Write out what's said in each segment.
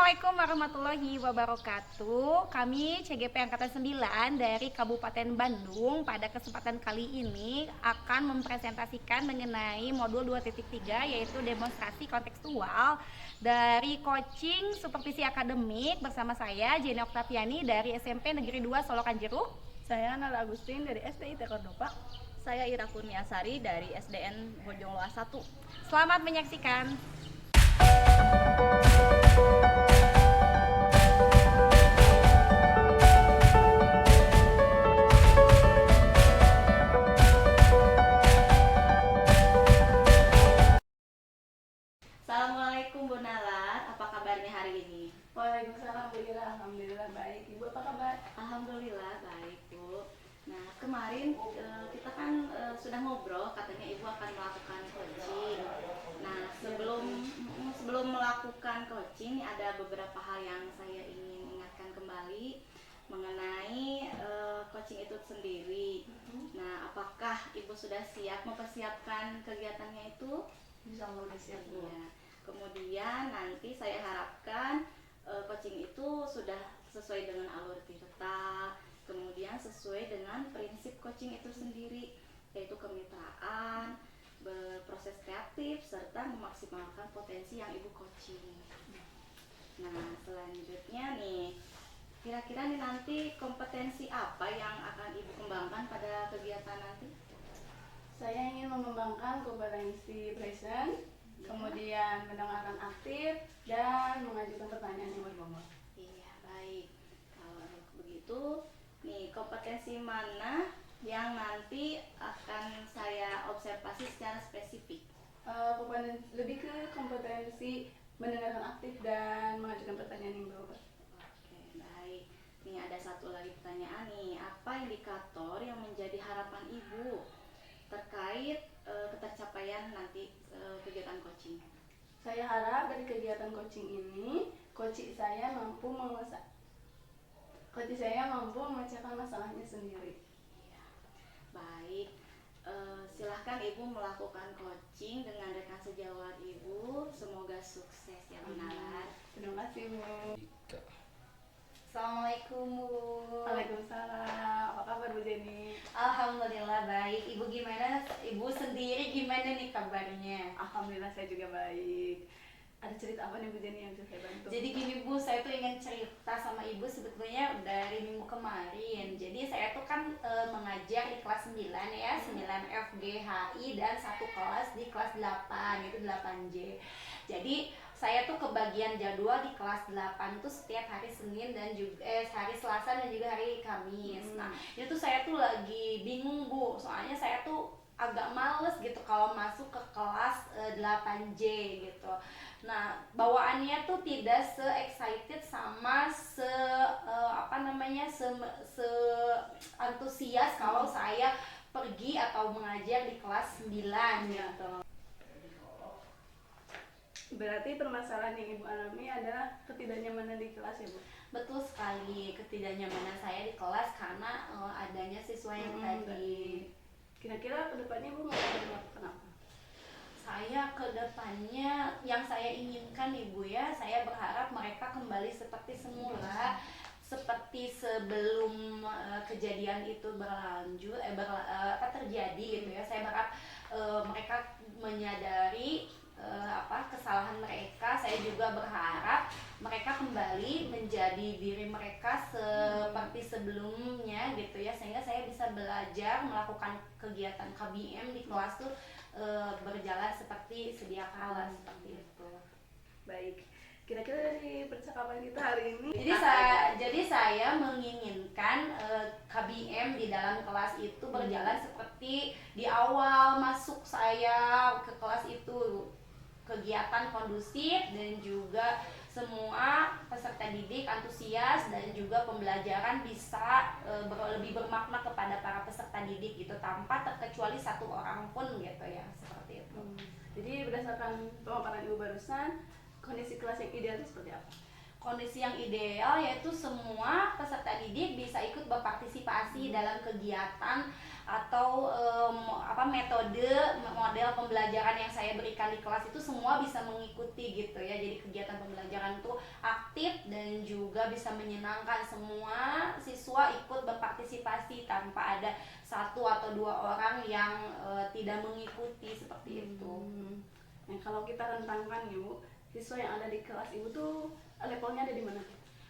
Assalamualaikum warahmatullahi wabarakatuh. Kami CGP Angkatan 9 dari Kabupaten Bandung pada kesempatan kali ini akan mempresentasikan mengenai modul 2.3 yaitu demonstrasi kontekstual dari coaching supervisi akademik bersama saya Jenny Oktaviani dari SMP Negeri 2 Solokan Jeruk. Saya Nala Agustin dari SDIT Kordoba. Saya Ira Kurniasari dari SDN Bojongloa 1. Selamat menyaksikan. Assalamualaikum Bu Nala, apa kabarnya hari ini? Waalaikumsalam Bu Ira, alhamdulillah baik. Ibu apa kabar? Alhamdulillah baik Bu. Nah kemarin kita kan sudah ngobrol, katanya Ibu akan melakukan coaching. Nah sebelum melakukan coaching ada beberapa hal yang saya ingin ingatkan kembali mengenai coaching itu sendiri. Nah apakah Ibu sudah siap mempersiapkan kegiatannya itu? Insya Allah udah siap Bu. Ya. Kemudian nanti saya harapkan coaching itu sudah sesuai dengan alur peserta, kemudian sesuai dengan prinsip coaching itu sendiri, yaitu kemitraan, berproses kreatif, serta memaksimalkan potensi yang Ibu coaching. Nah selanjutnya nih, kira-kira nih nanti kompetensi apa yang akan Ibu kembangkan pada kegiatan nanti? Saya ingin mengembangkan kompetensi present, kemudian mendengarkan aktif, dan mengajukan pertanyaan yang berbobot. Iya, baik. Kalau begitu, nih kompetensi mana yang nanti akan saya observasi secara spesifik? Lebih ke kompetensi mendengarkan aktif dan mengajukan pertanyaan yang berbobot. Oke, baik. Nih ada satu lagi pertanyaan nih. Apa indikator yang menjadi harapan Ibu terkait ketercapaian nanti kegiatan coaching? Saya harap dari kegiatan coaching ini, coach saya mampu memecahkan masalahnya sendiri. Iya. Baik. Silahkan Ibu melakukan coaching dengan rekan sejawat Ibu. Semoga sukses ya Bu Nala. Terima kasih Bu. Assalamualaikum Bu. Waalaikumsalam. Apa kabar Bu Jenny? Alhamdulillah baik. Ibu gimana? Ibu sendiri gimana nih kabarnya? Alhamdulillah saya juga baik. Ada cerita apa nih Bu Jenny yang bisa saya bantu? Jadi gini Bu, saya tuh ingin cerita sama Ibu sebetulnya dari minggu kemarin. Jadi saya tuh kan mengajar di kelas 9 ya, 9 FGHI dan satu kelas di kelas 8, itu 8J. Jadi saya tuh kebagian jadwal di kelas 8 tuh setiap hari Senin dan juga hari Selasa dan juga hari Kamis. Nah, itu tuh saya tuh lagi bingung Bu, soalnya saya tuh agak males gitu kalau masuk ke kelas 8J gitu. Nah, bawaannya tuh tidak se-excited sama se antusias kalau saya pergi atau mengajar di kelas 9 gitu. Berarti permasalahan yang Ibu alami adalah ketidaknyamanan di kelas ya Bu? Betul sekali, ketidaknyamanan saya di kelas karena adanya siswa yang tadi. Kira-kira kedepannya Bu mau melakukan apa? Saya ke depannya yang saya inginkan Ibu ya, saya berharap mereka kembali seperti semula, seperti sebelum kejadian itu terjadi gitu ya. Saya berharap mereka menyadari kesalahan mereka. Saya juga berharap mereka kembali menjadi diri mereka seperti sebelumnya gitu ya, sehingga saya bisa belajar melakukan kegiatan KBM di kelas tuh berjalan seperti sedia kala seperti itu. Baik, kira-kira dari percakapan kita hari ini Jadi saya menginginkan KBM di dalam kelas itu berjalan seperti di awal masuk saya ke kelas itu, kegiatan kondusif dan juga semua peserta didik antusias dan juga pembelajaran bisa lebih bermakna kepada para peserta didik gitu, tanpa terkecuali satu orang pun gitu ya, seperti itu. Jadi berdasarkan pemaparan Ibu barusan, kondisi kelas yang ideal itu seperti apa? Kondisi yang ideal yaitu semua peserta didik bisa ikut berpartisipasi dalam kegiatan atau metode model pembelajaran yang saya berikan di kelas itu semua bisa mengikuti gitu ya. Jadi kegiatan pembelajaran itu aktif dan juga bisa menyenangkan, semua siswa ikut berpartisipasi tanpa ada satu atau dua orang yang tidak mengikuti seperti itu. Nah, kalau kita rentangkan Ibu, siswa yang ada di kelas Ibu tuh levelnya ada di mana?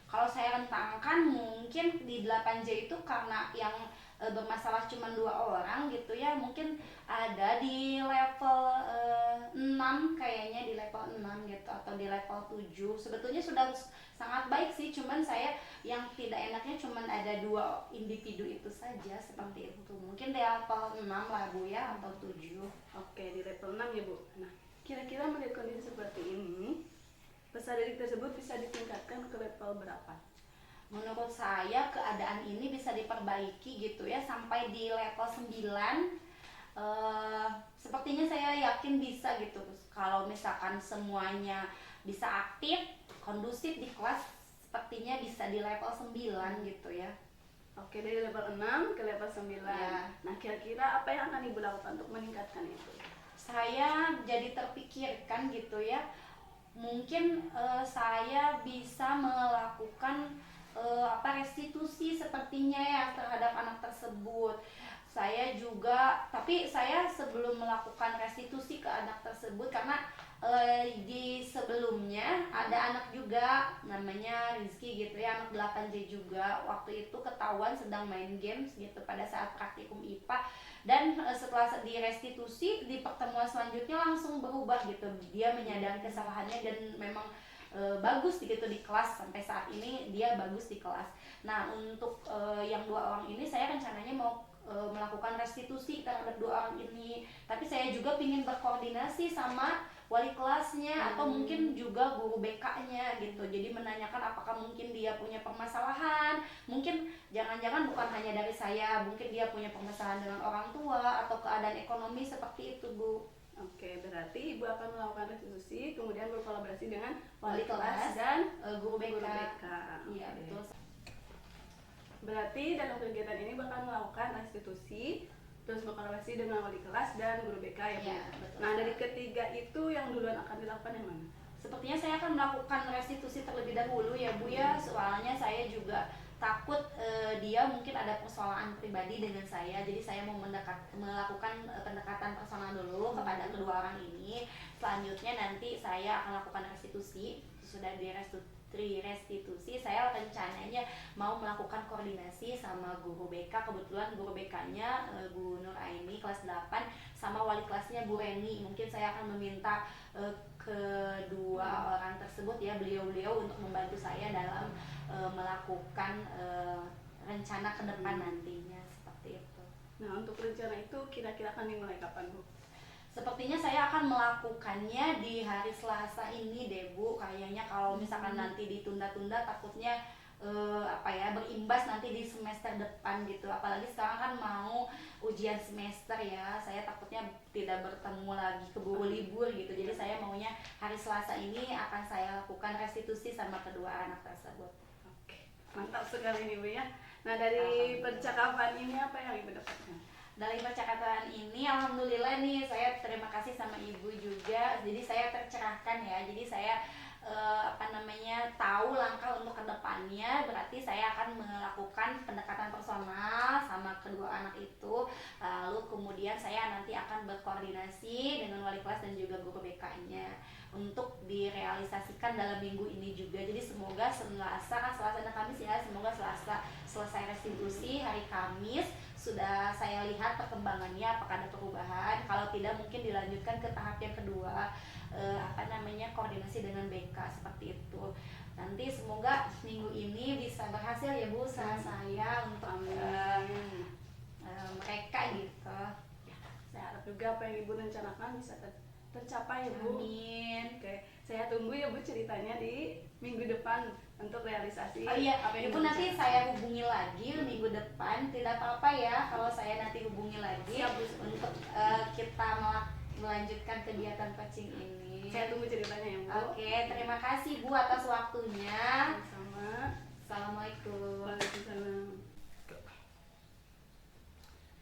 Kalau saya rentangkan mungkin di 8J itu karena yang bermasalah cuma 2 orang gitu ya, mungkin ada di level 6 kayaknya, di level 6 gitu atau di level 7. Sebetulnya sudah sangat baik sih, cuman saya yang tidak enaknya cuman ada 2 individu itu saja seperti itu. Mungkin di level 6 lah Bu ya, atau 7. Oke, di level 6 ya Bu. Nah, kira-kira melihat kondisi seperti ini, peserta didik tersebut bisa ditingkatkan ke level berapa? Menurut saya keadaan ini bisa diperbaiki gitu ya sampai di level 9. Sepertinya saya yakin bisa gitu. Kalau misalkan semuanya bisa aktif, kondusif di kelas, sepertinya bisa di level 9 gitu ya. Oke, dari level 6 ke level 9. Ya. Nah, kira-kira apa yang akan Ibu lakukan untuk meningkatkan itu? Saya jadi terpikirkan gitu ya, mungkin saya bisa melakukan restitusi sepertinya ya terhadap anak tersebut. Saya juga, tapi saya sebelum melakukan restitusi ke anak tersebut, karena di sebelumnya ada anak juga namanya Rizky gitu ya, anak 8J juga, waktu itu ketahuan sedang main games gitu pada saat praktikum IPA, dan setelah direstitusi di pertemuan selanjutnya langsung berubah gitu, dia menyadari kesalahannya dan memang bagus gitu di kelas, sampai saat ini dia bagus di kelas. Nah, untuk yang 2 orang ini saya rencananya mau melakukan restitusi terhadap 2 orang ini, tapi saya juga ingin berkoordinasi sama wali kelasnya atau mungkin juga guru BK-nya gitu. Jadi menanyakan apakah mungkin dia punya permasalahan, mungkin jangan-jangan bukan hanya dari saya, mungkin dia punya permasalahan dengan orang tua atau keadaan ekonomi seperti itu Bu. Oke, berarti Ibu akan melakukan restitusi, kemudian berkolaborasi dengan Wali kelas dan guru BK. guru BK. Iya, Oke. betul. Berarti dalam kegiatan ini bakal melakukan restitusi, terus berkolaborasi dengan wali kelas dan guru BK ya Bu. Iya, betul. Nah, dari ketiga itu yang duluan akan dilakukan yang mana? Sepertinya saya akan melakukan restitusi terlebih dahulu ya Bu ya, soalnya saya juga takut dia mungkin ada persoalan pribadi dengan saya, jadi saya mau melakukan pendekatan personal dulu kepada kedua orang ini. Selanjutnya nanti saya akan lakukan restitusi. Sudah restitusi, saya rencananya mau melakukan koordinasi sama guru BK. Kebetulan guru BK-nya Bu Nur Aini kelas 8 sama wali kelasnya Bu Reni. Mungkin saya akan meminta kedua orang tersebut ya, beliau-beliau untuk membantu saya dalam melakukan rencana ke depan nantinya seperti itu. Nah, untuk rencana itu kira-kira akan dimulai kapan Bu? Sepertinya saya akan melakukannya di hari Selasa ini deh Bu. Kayaknya kalau misalkan nanti ditunda-tunda takutnya berimbas nanti di semester depan gitu. Apalagi sekarang kan mau ujian semester ya. Saya takutnya tidak bertemu lagi, keburu libur gitu. Jadi saya maunya hari Selasa ini akan saya lakukan restitusi sama kedua anak tersebut. Oke, mantap sekali nih Bu ya. Nah, dari percakapan ini apa yang Ibu dapatkan? Dari percakapan ini alhamdulillah nih, saya terima kasih sama Ibu juga. Jadi saya tercerahkan ya. Jadi saya tahu langkah untuk kedepannya. Berarti saya akan melakukan pendekatan personal sama kedua anak itu. Lalu kemudian saya nanti akan berkoordinasi dengan wali kelas dan juga guru BK-nya untuk direalisasikan dalam minggu ini juga. Jadi semoga Selasa dan Kamis ya, semoga Selasa selesai restitusi, hari Kamis sudah saya lihat perkembangannya apakah ada perubahan. Kalau tidak mungkin dilanjutkan ke tahap yang kedua, koordinasi dengan BK seperti itu. Nanti semoga minggu ini bisa berhasil ya Bu, usaha saya untuk mereka gitu. Saya harap juga apa yang Ibu rencanakan bisa tercapai ya Bu. Amin. Oke, saya tunggu ya Bu ceritanya di minggu depan untuk realisasi. Oh iya, apa yang Ibu nanti saya hubungi lagi minggu depan. Tidak apa-apa ya kalau saya nanti hubungi lagi. Siap, Bu. Untuk kita melanjutkan kegiatan coaching ini. Saya tunggu ceritanya ya Bu. Oke, terima kasih Bu atas waktunya. Sama. Assalamualaikum. Waalaikumsalam.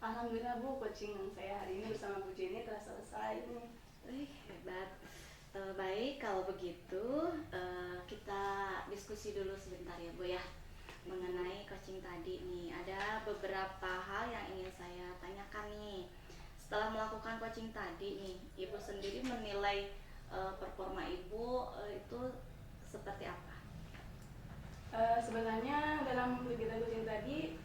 Alhamdulillah. Alhamdulillah Bu, coaching saya hari ini bersama Bu Jenny telah selesai nih. Hebat. Baik, kalau begitu kita diskusi dulu sebentar ya Bu ya, mengenai coaching tadi nih. Ada beberapa hal yang ingin saya tanyakan nih. Setelah melakukan coaching tadi nih, Ibu sendiri menilai performa Ibu itu seperti apa? Sebenarnya dalam kegiatan coaching tadi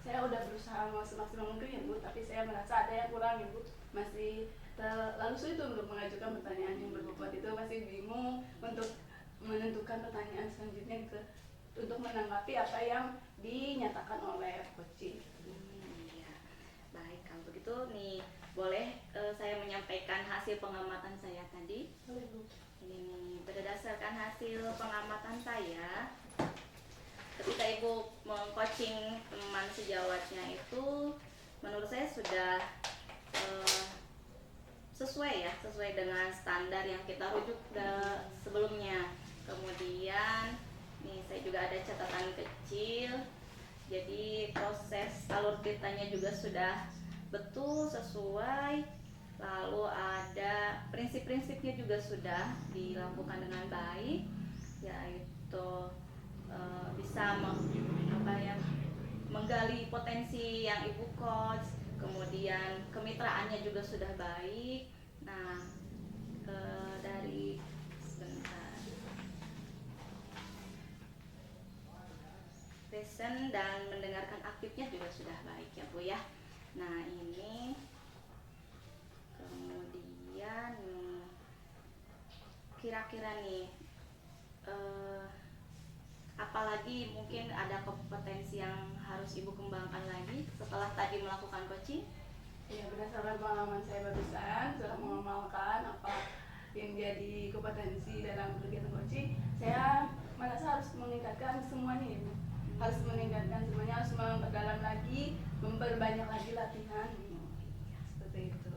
saya udah berusaha semaksimal mungkin ya Bu, tapi saya merasa ada yang kurang ya Bu. Masih terlalu sulit untuk mengajukan pertanyaan yang berbobot, itu masih bingung untuk menentukan pertanyaan selanjutnya gitu, untuk menanggapi apa yang dinyatakan oleh coaching. Iya. Baik, kalau begitu nih boleh saya menyampaikan hasil pengamatan saya tadi. Boleh Bu. Ini nih, berdasarkan hasil pengamatan saya, ketika Ibu meng-coaching teman sejawatnya itu, menurut saya sudah sesuai dengan standar yang kita rujuk sebelumnya. Kemudian nih saya juga ada catatan kecil, jadi proses alur tiritanya juga sudah betul sesuai, lalu ada prinsip-prinsipnya juga sudah dilakukan dengan baik, yaitu bisa menggali potensi yang Ibu coach, kemudian kemitraannya juga sudah baik. Nah, dari sebentar, listen dan mendengarkan aktifnya juga sudah baik ya Bu ya. Nah ini, kemudian kira-kira nih apalagi mungkin ada kompetensi yang harus Ibu kembangkan lagi setelah tadi melakukan coaching? Ya, berdasarkan pengalaman saya barusan setelah mengamalkan apa yang jadi kompetensi dalam kegiatan coaching, saya merasa harus meningkatkan semuanya ya Bu. Harus meningkatkan semuanya, harus memperdalam lagi, memperbanyak lagi latihan. Seperti itu.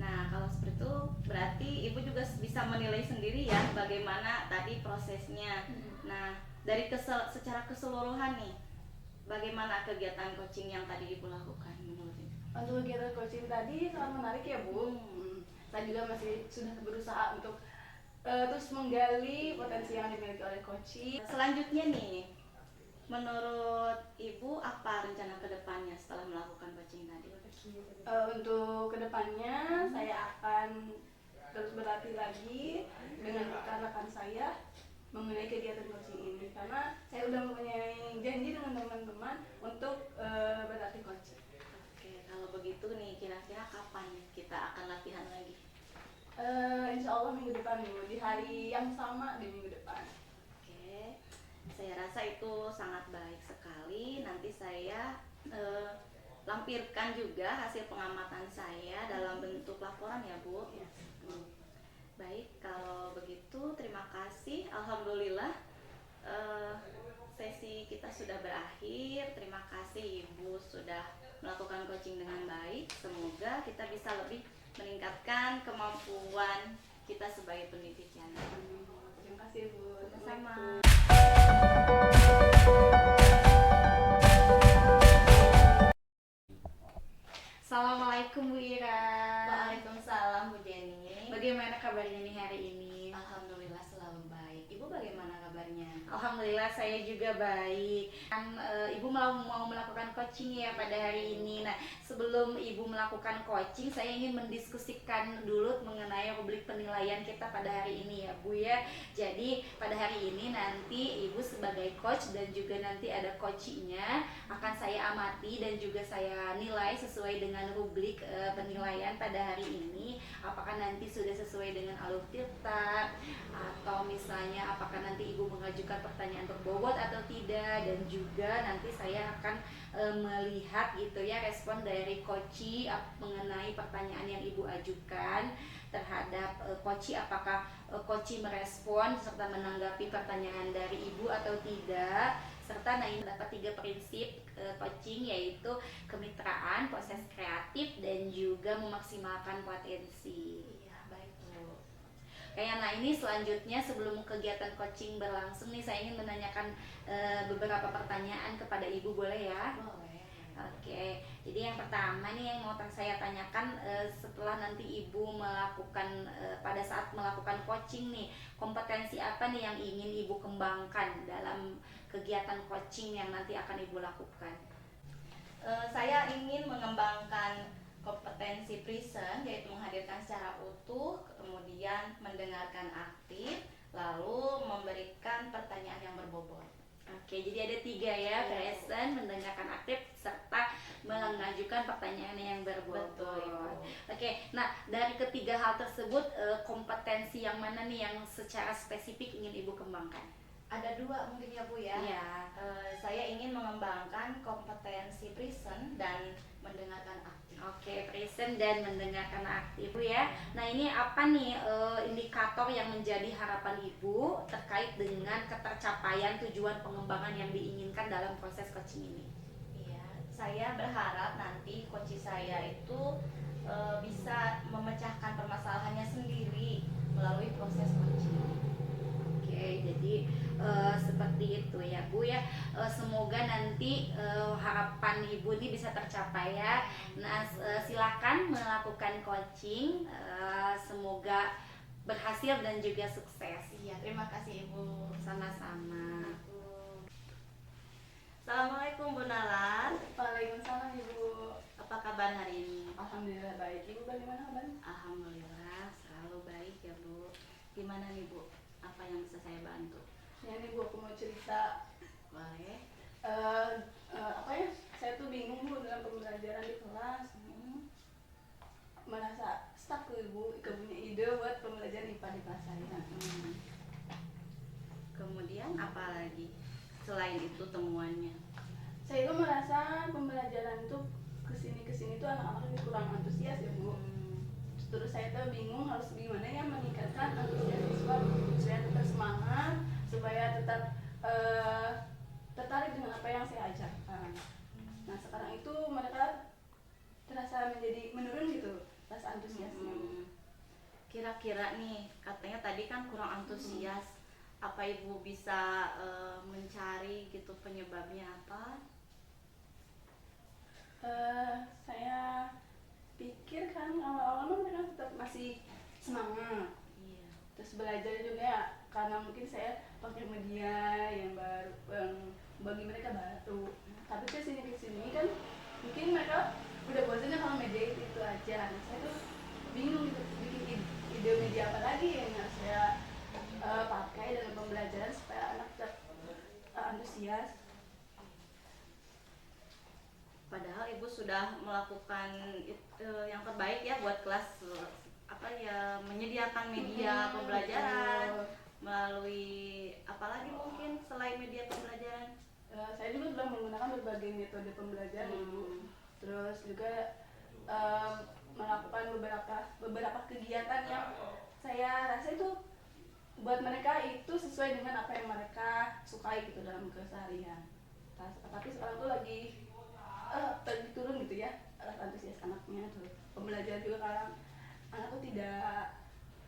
Nah, kalau seperti itu berarti Ibu juga bisa menilai sendiri ya bagaimana tadi prosesnya. Nah, dari secara keseluruhan nih, bagaimana kegiatan coaching yang tadi Ibu lakukan menurut Ibu? Untuk kegiatan coaching tadi sangat menarik ya Bu. Saya juga masih sudah berusaha untuk terus menggali potensi yang dimiliki oleh coaching. Selanjutnya nih, menurut Ibu apa rencana kedepannya setelah melakukan coaching tadi? Untuk kedepannya saya akan terus berlatih lagi dengan rekan-rekan saya mengenai kegiatan coaching ini, karena saya udah mempunyai janji dengan teman-teman untuk berlatih coaching. Oke, kalau begitu nih kira-kira kapan kita akan latihan lagi? Insya Allah minggu depan Bu, di hari yang sama di minggu depan. Oke, saya rasa itu sangat baik sekali. Nanti saya lampirkan juga hasil pengamatan saya dalam bentuk laporan ya Bu. Baik, kalau begitu terima kasih. Alhamdulillah sesi kita sudah berakhir. Terima kasih Ibu sudah melakukan coaching dengan baik. Semoga kita bisa lebih meningkatkan kemampuan kita sebagai pendidik channel. Terima kasih Bu. Sama-sama. Assalamualaikum Bu Ira. Waalaikumsalam Bu Jenny. Bagaimana kabarnya nih hari ini? Alhamdulillah selalu baik. Ibu bagaimana kabarnya? Alhamdulillah saya juga baik. Kan Ibu mau melakukan coaching ya pada hari ini. Nah, sebelum Ibu melakukan coaching, saya ingin mendiskusikan dulu mengenai rubrik penilaian kita pada hari ini ya Bu ya. Jadi pada hari ini nanti Ibu sebagai coach dan juga nanti ada coachingnya akan saya amati dan juga saya nilai sesuai dengan rubrik penilaian pada hari ini. Apakah nanti sudah sesuai dengan alur tirta, atau misalnya apakah nanti Ibu mengajukan pertanyaan berbobot atau tidak, dan juga nanti saya akan melihat gitu ya respon dari coachi mengenai pertanyaan yang Ibu ajukan terhadap coachi, apakah coachi merespon serta menanggapi pertanyaan dari Ibu atau tidak. Serta nah ini dapat 3 prinsip coaching, yaitu kemitraan, proses kreatif, dan juga memaksimalkan potensi. Ya, baik Bu. Kayak nah ini selanjutnya sebelum kegiatan coaching berlangsung nih, saya ingin menanyakan beberapa pertanyaan kepada Ibu, boleh ya? Boleh. Oke, jadi yang pertama nih yang mau saya tanyakan, setelah nanti Ibu melakukan pada saat melakukan coaching nih, kompetensi apa nih yang ingin Ibu kembangkan dalam kegiatan coaching yang nanti akan Ibu lakukan? Saya ingin mengembangkan kompetensi present, yaitu menghadirkan secara utuh, kemudian mendengarkan aktif, lalu memberikan pertanyaan yang berbobot. Oke, jadi ada 3 ya, present, mendengarkan aktif, serta mengajukan pertanyaan yang berbobot. Betul. Oke, nah dari ketiga hal tersebut, kompetensi yang mana nih yang secara spesifik ingin Ibu kembangkan? Ada 2 mungkin ya Bu ya. Iya. Saya ingin mengembangkan kompetensi present dan mendengarkan aktif. Oke, present dan mendengarkan aktif ya. Nah ini apa nih indikator yang menjadi harapan Ibu terkait dengan ketercapaian tujuan pengembangan yang diinginkan dalam proses coaching ini? Iya, saya berharap nanti coach saya itu bisa memecahkan permasalahannya sendiri melalui proses coaching. Oke, jadi seperti itu ya Bu ya. Semoga nanti harapan Ibu ini bisa tercapai ya. Nah, silakan melakukan coaching. Semoga berhasil dan juga sukses. Iya, terima kasih Ibu. Sama-sama. Assalamualaikum Bu Nalan. Waalaikumsalam Ibu. Apa kabar hari ini? Alhamdulillah baik. Ibu bagaimana kabarnya? Alhamdulillah selalu baik ya Bu. Gimana nih Bu? Apa yang bisa saya bantu? Ya nih Bu, aku mau cerita. Boleh. Apa ya? Saya tuh bingung Bu dalam pembelajaran di kelas. Merasa stuck tuh Ibu, punya ide buat pembelajaran IPA di kelas saya. Kemudian apa lagi? Selain itu temuannya? Saya itu merasa pembelajaran tuh kesini tuh anak-anak kurang antusias ya Bu. Terus saya tuh bingung harus gimana ya meningkatkan antusias siswa supaya tetap semangat, supaya tetap tertarik dengan apa yang saya ajarkan. Nah sekarang itu mereka terasa menjadi menurun gitu rasa antusiasnya. Kira-kira nih katanya tadi kan kurang antusias. Apa Ibu bisa mencari gitu penyebabnya apa? Saya pikir kan awal-awal mereka tetap masih semangat. Iya. Terus belajar juga ya, karena mungkin saya pakai media yang baru, yang bagi mereka baru. Tapi kesini kan mungkin mereka udah bosannya kalau media itu aja. Nah, saya tuh bingung gitu, bikin ide media apa lagi yang harus saya pakai dalam pembelajaran supaya anak tetap antusias. Padahal Ibu sudah melakukan yang terbaik ya buat kelas, apa ya, menyediakan media pembelajaran melalui apalagi mungkin selain media pembelajaran. Saya juga sudah menggunakan berbagai metode pembelajaran Ibu. Terus juga melakukan beberapa kegiatan yang saya rasa itu buat mereka itu sesuai dengan apa yang mereka sukai gitu dalam keseharian. Tapi sekarang tuh lagi turun gitu ya antusias anaknya tuh. Pembelajaran juga kadang anak tuh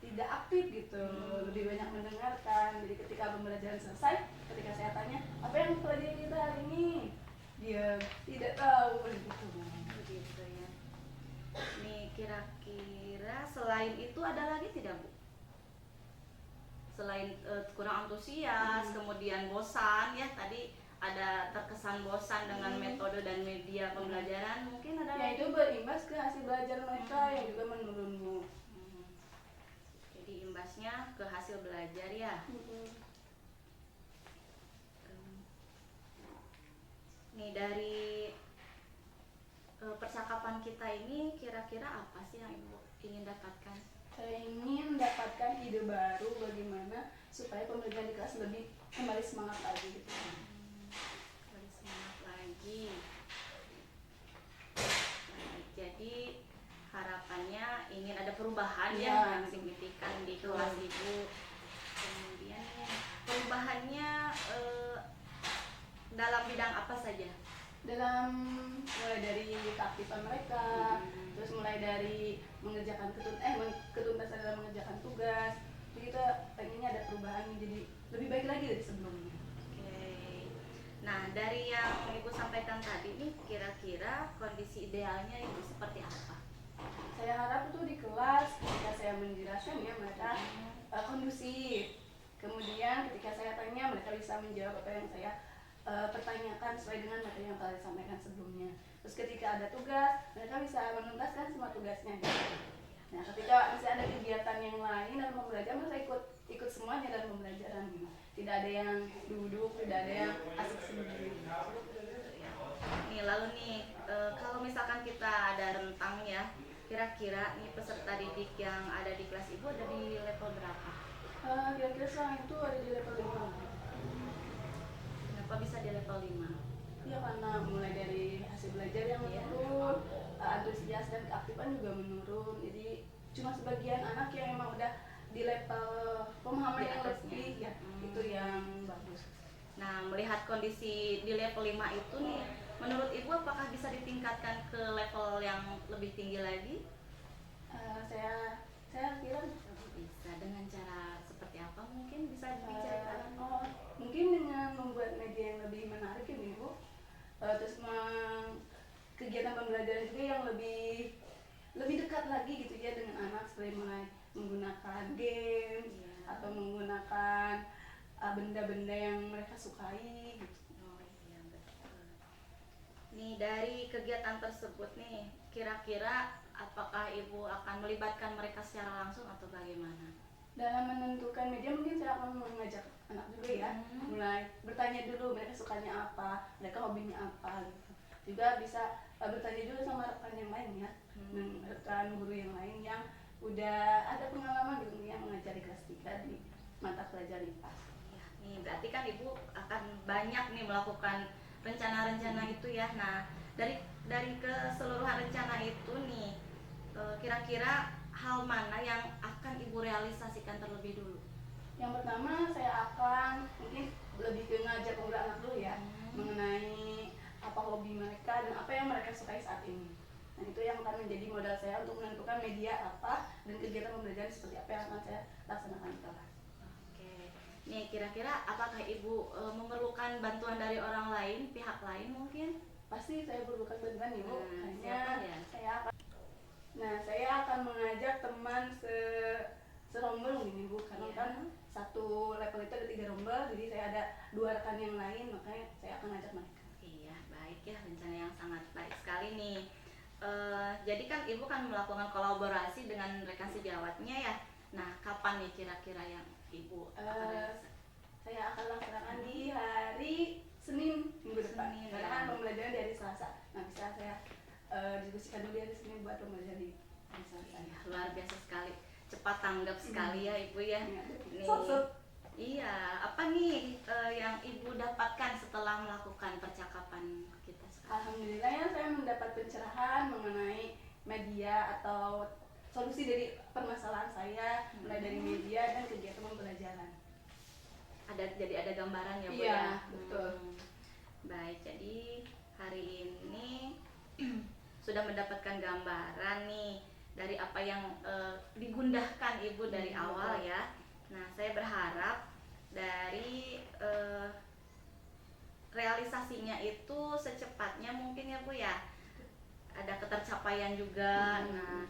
tidak aktif gitu, lebih banyak mendengarkan. Jadi ketika pembelajaran selesai, ketika saya tanya apa yang pelajari kita hari ini, dia tidak tahu gitu. Begitu ya. Nih kira-kira selain itu ada lagi tidak Bu? Selain kurang antusias, kemudian bosan ya, tadi ada terkesan bosan dengan metode dan media pembelajaran, mungkin ada Ya lagi? itu berimbas ke hasil belajar mereka yang juga menurun Bu. Jadi imbasnya ke hasil belajar ya. Nih dari percakapan kita ini kira-kira apa sih yang Ibu ingin dapatkan? Saya ingin mendapatkan ide baru bagaimana supaya pembelajaran di kelas lebih kembali semangat lagi gitu. Lebih semangat lagi. Jadi harapannya ingin ada perubahan Ya. yang signifikan di kelas Ibu. Kemudian perubahannya dalam bidang apa saja? Dalam mulai dari keaktifan mereka, terus mulai dari mengerjakan ketuntasan dalam mengerjakan tugas. Jadi kita pengennya ada perubahan menjadi lebih baik lagi dari sebelumnya. Oke. Nah, dari yang Ibu sampaikan tadi nih, kira-kira kondisi idealnya Ibu seperti apa? Saya harap itu di kelas ketika saya menjelaskan ya mereka kondusif. Kemudian ketika saya tanya mereka bisa menjawab apa yang saya pertanyakan sesuai dengan materi yang telah disampaikan sebelumnya. Terus ketika ada tugas mereka bisa menuntaskan semua tugasnya. Gitu. Nah ketika masih ada kegiatan yang lain dalam pembelajaran mereka ikut semuanya dalam pembelajaran. Gitu. Tidak ada yang duduk, tidak ada yang asik sendiri. Nih lalu nih kalau misalkan kita ada rentang ya, kira-kira nih peserta didik yang ada di kelas Ibu ada di level berapa? Kira-kira sekarang itu ada di level 5. Kenapa bisa di level 5? Ya karena mulai dari hasil belajar yang menurun, antusias dan keaktifan juga menurun. Jadi cuma sebagian anak yang memang udah di level pemahaman Di yang atasnya. lebih ya, itu yang bagus. Nah, melihat kondisi di level 5 itu nih, menurut Ibu apakah bisa ditingkatkan ke level yang lebih tinggi lagi? Saya kira Bisa dengan cara seperti apa mungkin bisa diceritakan? mungkin dengan membuat media yang lebih menarik ya Ibu. Terus kegiatan pembelajaran juga yang lebih dekat lagi gitu ya dengan anak, seperti mulai menggunakan game atau menggunakan benda-benda yang mereka sukai gitu. Oh iya betul. Nih dari kegiatan tersebut nih, kira-kira apakah Ibu akan melibatkan mereka secara langsung atau bagaimana? Dalam menentukan media mungkin saya akan mengajak anak juga ya, mulai bertanya dulu mereka sukanya apa, mereka hobinya apa gitu. Juga bisa bertanya dulu sama rekan yang lain ya, rekan guru yang lain yang udah ada pengalaman gitu yang mengajari kelas 3 di mata pelajaran IPA. Ya, nih berarti kan Ibu akan banyak nih melakukan rencana-rencana itu ya. Nah, dari keseluruhan rencana itu nih, kira-kira hal mana yang akan Ibu realisasikan terlebih dulu? Yang pertama saya akan mungkin lebih ke ngajak ngobrol anak dulu ya, mengenai apa hobi mereka dan apa yang mereka sukai saat ini. Nah itu yang akan menjadi modal saya untuk menentukan media apa dan kegiatan pembelajaran seperti apa yang akan saya laksanakan di kelas. Oke, nih kira-kira apakah Ibu memerlukan bantuan dari orang lain, pihak lain mungkin? Pasti saya berbukan bantuan Ibu, Siapa ya? saya akan mengajak teman serombel gini Bu, karena kan satu level itu ada 3 rombel, jadi saya ada 2 rekan yang lain, makanya saya akan ajak mereka. Iya, baik ya, rencana yang sangat baik sekali nih. Jadi kan Ibu kan melakukan kolaborasi dengan rekan sejawatnya ya. Nah, kapan nih kira-kira yang Ibu akan Saya akan laksanakan di hari Senin minggu depan, Senin, karena ya. kan pembelajaran dari Selasa. Nah bisa saya diskusikan dulu di hari Senin buat pembelajaran di hari Selasa. Iya, luar biasa sekali, cepat tanggap sekali ya Ibu ya. Nih, iya, apa nih yang Ibu dapatkan setelah melakukan percakapan kita sekarang? Alhamdulillah ya saya mendapat pencerahan mengenai media atau solusi dari permasalahan saya, mulai dari media dan kegiatan pembelajaran. Jadi ada gambaran ya Bu Iya, ya. betul. Baik, jadi hari ini sudah mendapatkan gambaran nih dari apa yang digundahkan Ibu dari awal ya. Nah, saya berharap dari realisasinya itu secepatnya mungkin ya Bu ya. Ada ketercapaian juga. Nah,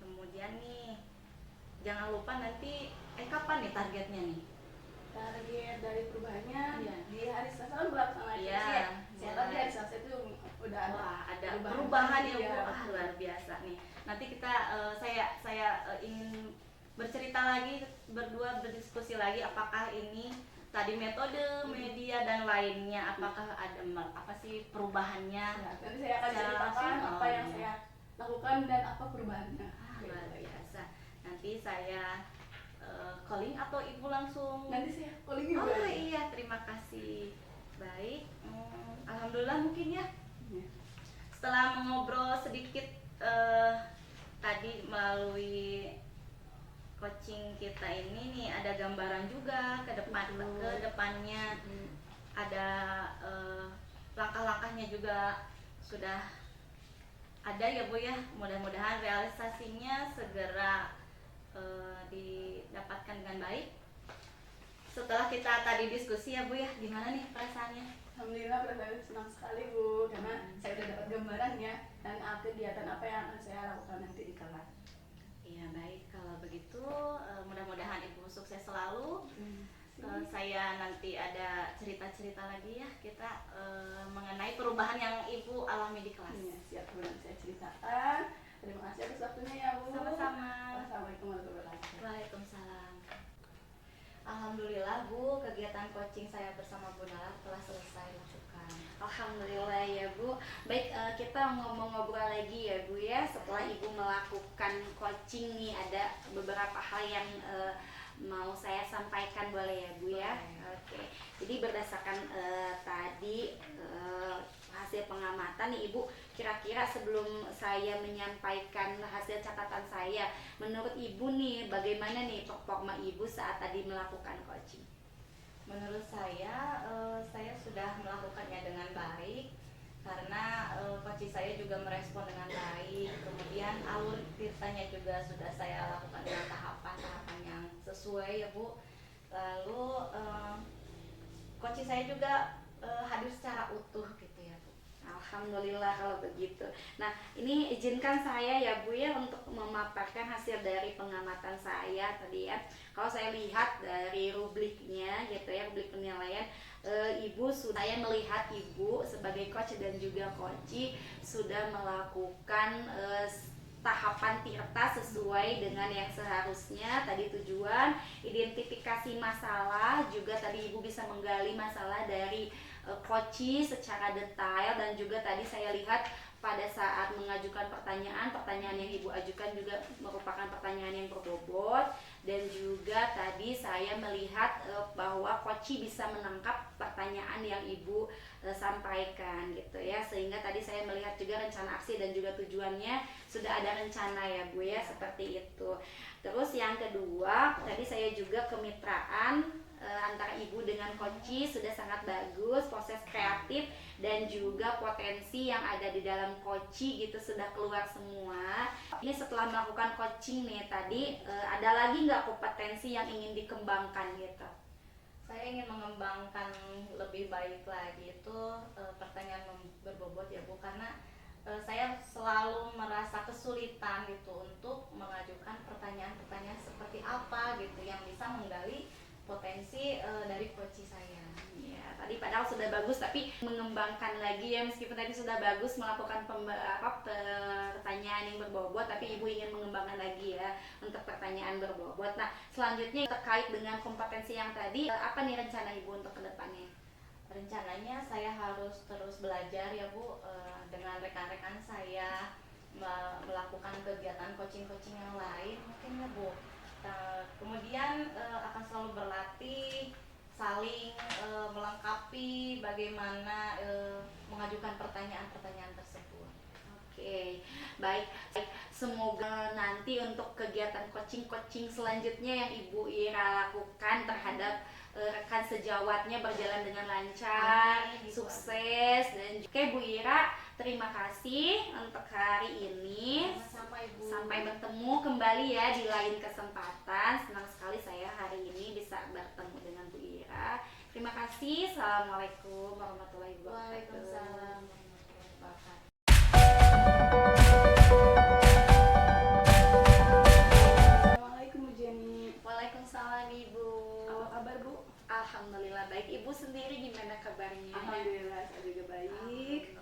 kemudian nih jangan lupa nanti kapan nih targetnya nih? Target dari perubahannya Iya. di hari Selasa kan melaksanakan Iya, ya. Soalnya mulai. di hari Selasa itu udah ada Wah, ada perubahan ya Bu. Iya. Luar biasa nih. Nanti kita saya ingin bercerita lagi, berdua berdiskusi lagi apakah ini tadi metode, media dan lainnya apakah ada apa sih perubahannya. Ya, nanti saya akan Secara ceritakan langsung, apa oh, yang iya. saya lakukan dan apa perubahannya. Luar biasa. Nanti saya calling atau Ibu langsung? Nanti saya calling Ibu Oh aja. iya, terima kasih. Baik, alhamdulillah mungkin ya. Iya. Setelah mengobrol sedikit tadi melalui coaching kita ini nih ada gambaran juga ke depannya ada langkah-langkahnya juga sudah ada ya Bu ya. Mudah-mudahan realisasinya segera didapatkan dengan baik. Setelah kita tadi diskusi ya Bu ya, gimana nih perasaannya? Alhamdulillah benar-benar senang sekali Bu, karena saya sudah dapat gambarannya dan kegiatan apa yang akan saya lakukan nanti di kelas. Iya baik, kalau begitu mudah-mudahan Ibu sukses selalu. Saya nanti ada cerita-cerita lagi ya kita mengenai perubahan yang Ibu alami di kelas. Iya, siap Bu, nanti saya ceritakan. Terima kasih atas waktunya ya Bu. Sama-sama. Assalamualaikum warahmatullahi wabarakatuh. Waalaikumsalam. Alhamdulillah Bu, kegiatan coaching saya bersama Bu Nala telah selesai lakukan. Alhamdulillah ya Bu. Baik, kita ngobrol lagi ya Bu ya. Setelah Ibu melakukan coaching nih, ada beberapa hal yang mau saya sampaikan, boleh ya Bu ya? Oke. Jadi berdasarkan tadi hasil pengamatan nih Ibu, kira-kira sebelum saya menyampaikan hasil catatan saya, menurut Ibu nih bagaimana nih performa Ibu saat tadi melakukan coaching? Menurut saya sudah melakukannya dengan baik karena coach saya juga merespon dengan baik. Kemudian alur ceritanya juga sudah saya lakukan dengan tahapan-tahapan yang sesuai ya Bu. Lalu coach saya juga hadir secara utuh gitu ya Bu. Alhamdulillah kalau begitu. Nah, ini izinkan saya ya Bu ya untuk memaparkan hasil dari pengamatan saya tadi ya. Kalau saya lihat dari rubliknya gitu ya, rublik penilaian, saya melihat Ibu sebagai coach dan juga coach sudah melakukan tahapan tirta sesuai dengan yang seharusnya. Tadi tujuan, identifikasi masalah, juga tadi Ibu bisa menggali masalah dari coach secara detail, dan juga tadi saya lihat pada saat mengajukan pertanyaan yang Ibu ajukan juga merupakan pertanyaan yang berbobot, dan juga tadi saya melihat bahwa coach bisa menangkap pertanyaan yang Ibu sampaikan gitu ya, sehingga tadi saya melihat juga rencana aksi dan juga tujuannya sudah ada rencana ya Bu ya, seperti itu. Terus yang kedua, tadi saya juga kemitraan antara Ibu dengan coach sudah sangat bagus, proses kreatif dan juga potensi yang ada di dalam coach gitu sudah keluar semua. Ini setelah melakukan coaching nih tadi, ada lagi nggak kompetensi yang ingin dikembangkan gitu? Saya ingin mengembangkan lebih baik lagi itu pertanyaan berbobot ya Bu, karena saya selalu merasa kesulitan gitu untuk mengajukan pertanyaan-pertanyaan seperti apa gitu yang bisa menggali potensi dari coach saya. Ya, tadi padahal sudah bagus tapi mengembangkan lagi ya, meskipun tadi sudah bagus melakukan pertanyaan yang berbobot, tapi Ibu ingin mengembangkan lagi ya untuk pertanyaan berbobot. Nah, selanjutnya terkait dengan kompetensi yang tadi, apa nih rencana Ibu untuk kedepannya? Rencananya saya harus terus belajar ya Bu, dengan rekan-rekan saya melakukan kegiatan coaching-coaching yang lain mungkin ya Bu. Kemudian akan selalu berlatih, saling melengkapi bagaimana mengajukan pertanyaan-pertanyaan tersebut. Oke, baik. Semoga nanti untuk kegiatan coaching selanjutnya yang Ibu Ira lakukan terhadap rekan sejawatnya berjalan dengan lancar, sukses, dan oke Bu Ira, terima kasih untuk hari ini. Sama-sama Ibu. Sampai bertemu kembali ya di lain kesempatan. Senang sekali saya hari ini bisa bertemu dengan Bu Ira. Terima kasih. Assalamualaikum warahmatullahi wabarakatuh. Waalaikumsalam warahmatullahi wabarakatuh. Assalamualaikum Bu Jenny. Waalaikumsalam Ibu. Apa kabar Bu? Alhamdulillah baik. Ibu sendiri gimana kabarnya? Alhamdulillah saya juga baik. Alhamdulillah.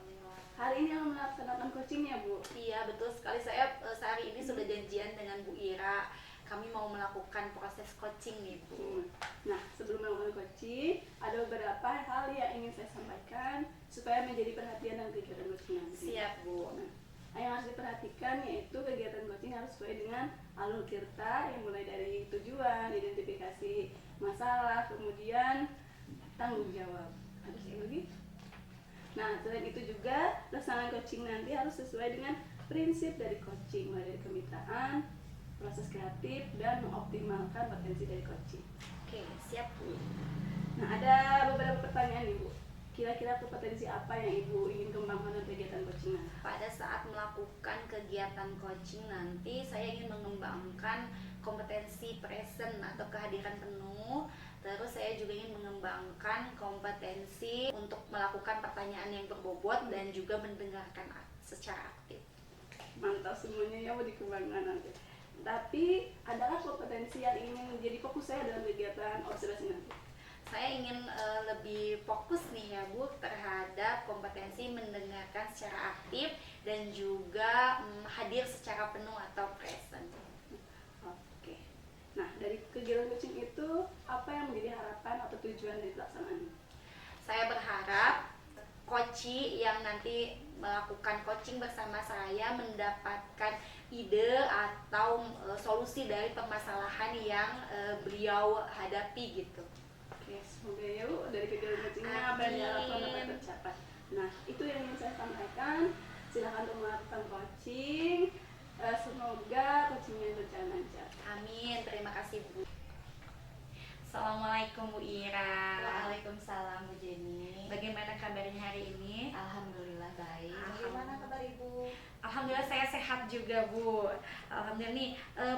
Hari ini yang melaksanakan coachingnya Bu. Iya betul sekali, saya sehari ini sudah janjian dengan Bu Ira. Kami mau melakukan proses coaching nih Bu. Nah, sebelum melakukan coaching, ada beberapa hal yang ingin saya sampaikan supaya menjadi perhatian dalam kegiatan coaching nanti. Siap Bu. Nah, yang harus diperhatikan yaitu kegiatan coaching harus sesuai dengan alur tirta yang mulai dari tujuan, identifikasi masalah, kemudian tanggung jawab. Harus begitu. Nah, selain itu juga pelaksanaan coaching nanti harus sesuai dengan prinsip dari coaching, mulai dari kemitraan, proses kreatif, dan mengoptimalkan potensi dari coaching. Oke, siap Bu. Nah, ada beberapa pertanyaan nih Bu. Kira-kira kompetensi apa yang Ibu ingin kembangkan dalam kegiatan coaching nanti? Pada saat melakukan kegiatan coaching nanti, saya ingin mengembangkan kompetensi present atau kehadiran penuh, Terus saya juga ingin mengembangkan kompetensi untuk melakukan pertanyaan yang berbobot dan juga mendengarkan secara aktif. Mantap semuanya ya, mau dikembangkan nanti. Tapi adalah kompetensi yang ingin menjadi fokus saya dalam kegiatan observasi nanti? Saya ingin lebih fokus nih ya Bu terhadap kompetensi mendengarkan secara aktif dan juga hadir secara penuh atau present. Oke. Nah, dari kegiatan coaching itu apa yang menjadi harapan atau tujuan dari pelaksanaannya? Saya berharap coach yang nanti melakukan coaching bersama saya mendapatkan ide atau solusi dari permasalahan yang beliau hadapi gitu. Oke, semoga ya Bu, dari kegiatan coachingnya apa yang diharapkan dapat tercapai. Nah, itu yang ingin saya sampaikan. Silakan untuk melakukan coaching. Semoga coachingnya berjalan lancar. Amin, terima kasih Bu. Assalamualaikum Bu Ira. Waalaikumsalam Bu Jenny. Bagaimana kabarnya hari ini? Alhamdulillah baik. Bagaimana kabar Ibu? Alhamdulillah saya sehat juga Bu. Alhamdulillah nih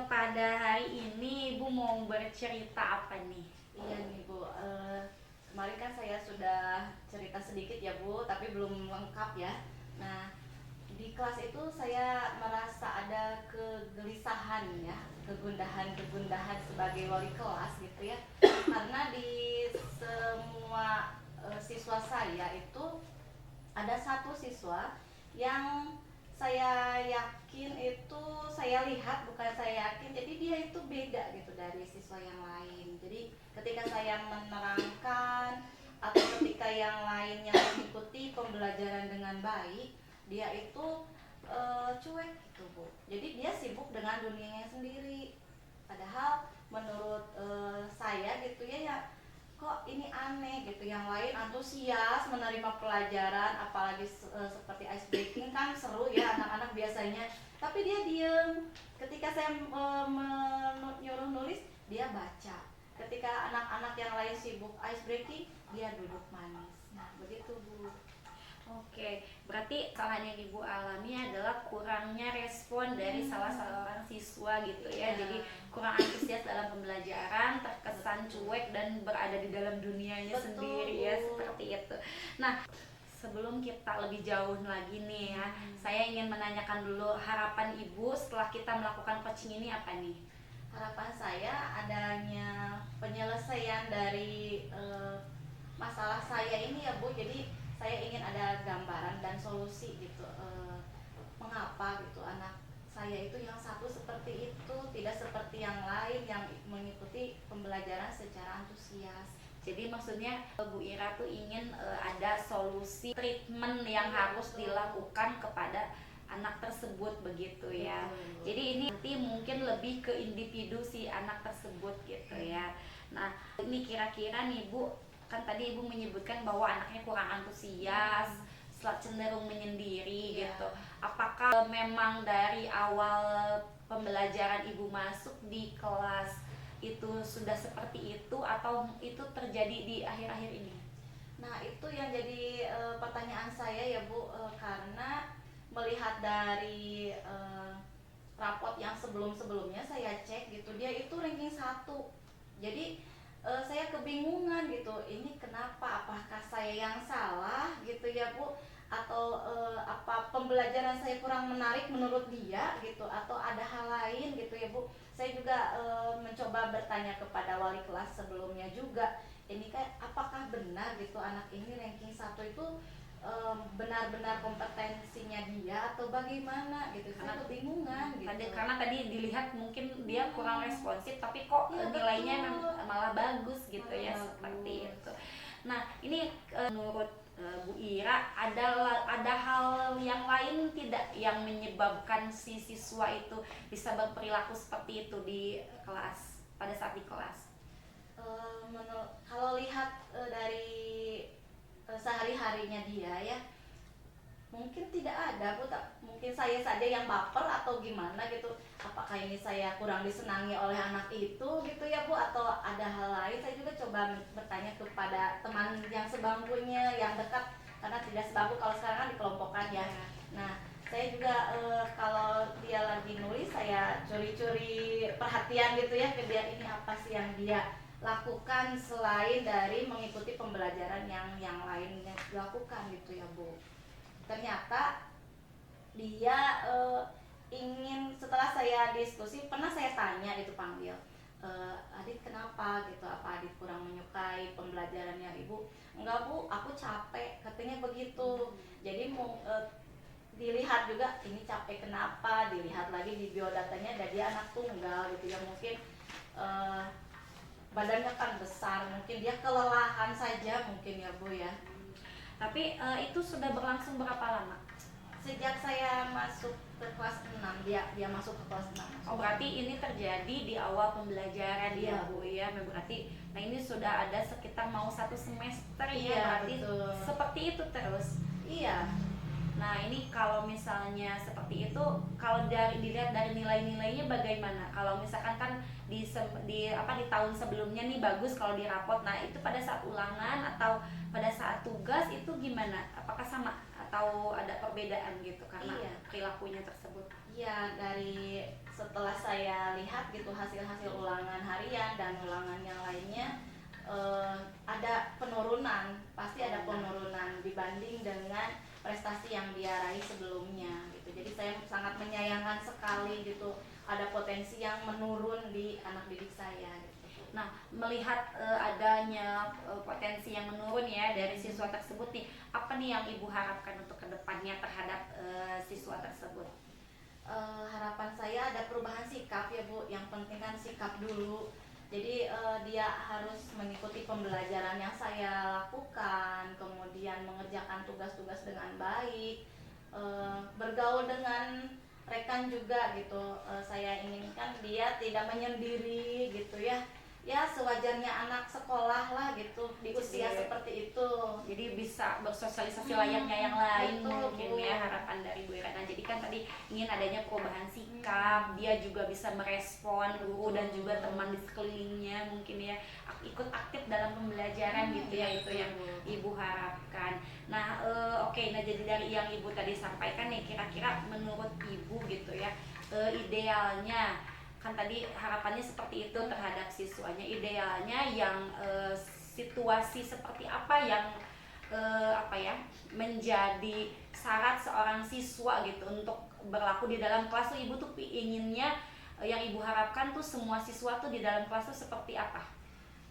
pada hari ini Ibu mau bercerita apa nih? Iya nih Bu, kemarin kan saya sudah cerita sedikit ya Bu, tapi belum lengkap ya. Nah, di kelas itu saya merasa ada kegelisahan ya, kegundahan sebagai wali kelas gitu ya. Karena di semua siswa saya itu ada satu siswa yang saya yakin itu, saya lihat bukan saya yakin, jadi dia itu beda gitu dari siswa yang lain. Jadi ketika saya menerangkan atau ketika yang lain yang mengikuti pembelajaran dengan baik, dia itu cuek gitu Bu. Jadi dia sibuk dengan dunianya sendiri. Padahal menurut saya gitu ya kok ini aneh gitu. Yang lain antusias menerima pelajaran, apalagi seperti ice breaking kan seru ya anak-anak biasanya. Tapi dia diem. Ketika saya nyuruh nulis, dia baca. Ketika anak-anak yang lain sibuk ice breaking, dia duduk manis. Nah, begitu Bu. Oke, berarti kesalahan yang Ibu alami adalah kurangnya respon dari salah seorang siswa gitu ya. Iya. Jadi kurang antusias dalam pembelajaran, terkesan cuek dan berada di dalam dunianya Betul, sendiri ya, Bu. seperti itu. Nah, sebelum kita lebih jauh lagi nih ya, saya ingin menanyakan dulu harapan Ibu setelah kita melakukan coaching ini apa nih? Harapan saya adanya penyelesaian dari masalah saya ini ya Bu. Jadi saya ingin ada gambaran dan solusi gitu, mengapa gitu anak saya itu yang satu seperti itu, tidak seperti yang lain yang mengikuti pembelajaran secara antusias. Jadi maksudnya Bu Ira tuh ingin ada solusi treatment yang harus dilakukan kepada anak tersebut begitu ya. Betul. Jadi ini nanti mungkin lebih ke individu si anak tersebut gitu ya. Nah, ini kira-kira nih Bu, kan tadi Ibu menyebutkan bahwa anaknya kurang antusias, cenderung menyendiri Iya. gitu. Apakah memang dari awal pembelajaran Ibu masuk di kelas itu sudah seperti itu atau itu terjadi di akhir-akhir ini? Nah, itu yang jadi pertanyaan saya ya Bu, karena melihat dari raport yang sebelum-sebelumnya saya cek gitu, dia itu ranking 1. Jadi saya kebingungan gitu, ini kenapa, apakah saya yang salah gitu ya Bu, atau apa pembelajaran saya kurang menarik menurut dia gitu, atau ada hal lain gitu ya Bu. Saya juga mencoba bertanya kepada wali kelas sebelumnya juga, ini kan apakah benar gitu anak ini ranking 1 itu benar-benar kompetensinya dia atau bagaimana gitu, karena kebingungan gitu. Karena tadi dilihat mungkin dia kurang responsif, tapi kok Ya, nilainya betul. malah bagus gitu ya, Bagus. seperti itu. Nah, ini menurut Bu Ira ada hal yang lain tidak yang menyebabkan si siswa itu bisa berperilaku seperti itu di kelas, pada saat di kelas? Kalau lihat dari sehari-harinya dia ya, mungkin tidak ada Bu, mungkin saya saja yang baper atau gimana gitu. Apakah ini saya kurang disenangi oleh anak itu gitu ya Bu, atau ada hal lain? Saya juga coba bertanya kepada teman yang sebangkunya yang dekat, karena tidak sebangku, kalau sekarang kan dikelompokkan ya. Nah, saya juga kalau dia lagi nulis, saya curi-curi perhatian gitu ya ke dia, ini apa sih yang dia lakukan selain dari mengikuti pembelajaran yang lainnya dilakukan gitu ya Bu. Ternyata dia ingin, setelah saya diskusi, pernah saya tanya itu panggil, Adit kenapa gitu, apa Adit kurang menyukai pembelajarannya Ibu? Enggak Bu, aku capek, katanya begitu. Jadi dilihat juga ini capek kenapa, dilihat lagi di biodatanya dan dia anak tunggal gitu ya, mungkin badannya kan besar, mungkin dia kelelahan saja mungkin ya Bu ya. Tapi itu sudah berlangsung berapa lama? Sejak saya masuk ke kelas 6, dia masuk ke kelas 6. Oh, berarti ini terjadi di awal pembelajaran Iya. ya Bu ya. Berarti nah ini sudah ada sekitar mau 1 semester ya, Iya, berarti betul. seperti itu terus. Iya. Nah ini kalau misalnya seperti itu, kalau dilihat dari nilai-nilainya bagaimana? Kalau misalkan kan di tahun sebelumnya nih bagus kalau di rapot, nah itu pada saat ulangan atau pada saat tugas itu gimana? Apakah sama atau ada perbedaan gitu karena Iya. perilakunya tersebut? Ya, dari setelah saya lihat gitu hasil-hasil ulangan harian dan ulangan yang lainnya, ada penurunan, pasti ada penurunan dibanding dengan prestasi yang dia raih sebelumnya gitu. Jadi saya sangat menyayangkan sekali gitu ada potensi yang menurun di anak didik saya gitu. Nah, melihat adanya potensi yang menurun ya dari siswa tersebut nih, apa nih yang Ibu harapkan untuk kedepannya terhadap siswa tersebut? Harapan saya ada perubahan sikap ya Bu. Yang penting kan sikap dulu. Jadi dia harus mengikuti pembelajaran yang saya lakukan, kemudian mengerjakan tugas-tugas dengan baik, bergaul dengan rekan juga gitu. Saya inginkan dia tidak menyendiri gitu ya. Ya sewajarnya anak sekolah lah gitu di usia Jadi- seperti itu. Jadi bisa bersosialisasi layaknya yang lain betul, mungkin Bu. ya harapan dari Bu Ira. Nah, jadi kan tadi ingin adanya perubahan sikap, dia juga bisa merespon guru dan juga teman di sekelilingnya mungkin ya ikut aktif dalam pembelajaran gitu ya, itu yang Ibu harapkan. Nah, oke, nah jadi dari yang Ibu tadi sampaikan nih, kira-kira menurut Ibu gitu ya, idealnya kan tadi harapannya seperti itu terhadap siswanya, idealnya yang situasi seperti apa yang menjadi syarat seorang siswa gitu untuk berlaku di dalam kelas tuh Ibu tuh inginnya yang Ibu harapkan tuh semua siswa tuh di dalam kelas tuh seperti apa?